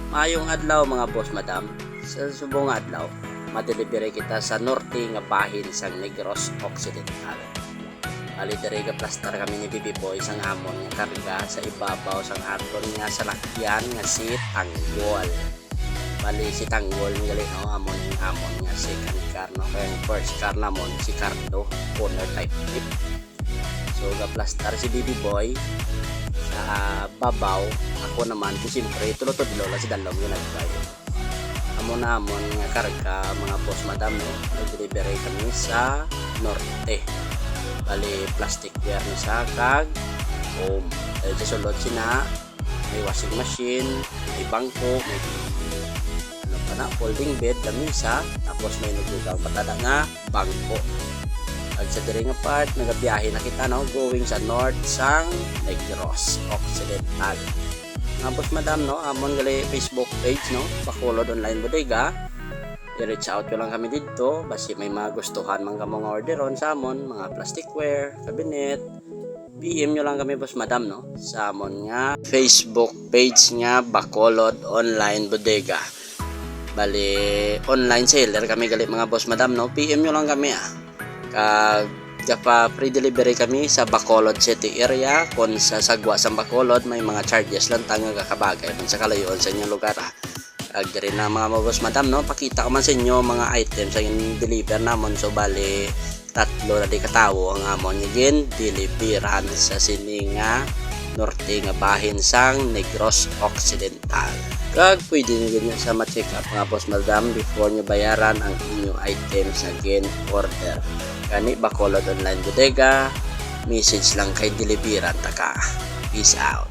Maayong adlaw mga boss madam. Sa subong adlaw, madelivery kita sa norte nga bahin sang Negros Occidental. Ali diri ka plaster kami ni Bibi Boy sang amon nga karga sa ibabaw sang aton nga salakyan nga si Tanggol. Bali si Tanggol ngali no amon nga second car no kaya first car namon si Cardo owner type tip. So ga plaster si Bibi Boy sa babaw, ako naman kasi siyempre tulotod lola si Dalom yung nagbayo. Amon nga karga mga boss madam no, nag-delivery kami sa norte. Bali plastic ware ni sa kag home. Sa sulod sina may washing machine, may bangko, may ano pa na, folding bed, lamisa, tapos may naglugaw patada nga bangko. Ag sa diri nga part nagabiyahe na kita no going sa north sang Negros Occidental. Nga boss madam no, amon gali Facebook page no, Bacolod Online Bodega. I-reach out ko lang kami dito basi may magustuhan man kamo nga orderon sa amon mga plasticware, cabinet. PM nyo lang kami boss madam no sa amon nga Facebook page nga Bacolod Online Bodega. Bali online seller kami gali mga boss madam no, PM nyo lang kami pa pre-delivery kami sa Bacolod City area. Kung sa Sagwa sa Bacolod may mga charges lang tanga kakabagay man sa kalayon sa inyong lugar diri na mga boss madam no, pakita ko man sa inyo mga items sa deliver namon. So bali tatlo na di katawo ang amon again deliveran sa sininga norte nga bahin sang Negros Occidental. Kag pwede nyo ganyan sa ma-check up mga boss madam before nyo bayaran ang inyong items again order. Kani Bacolod Online Bodega, message lang kay deliveran taka. Peace out.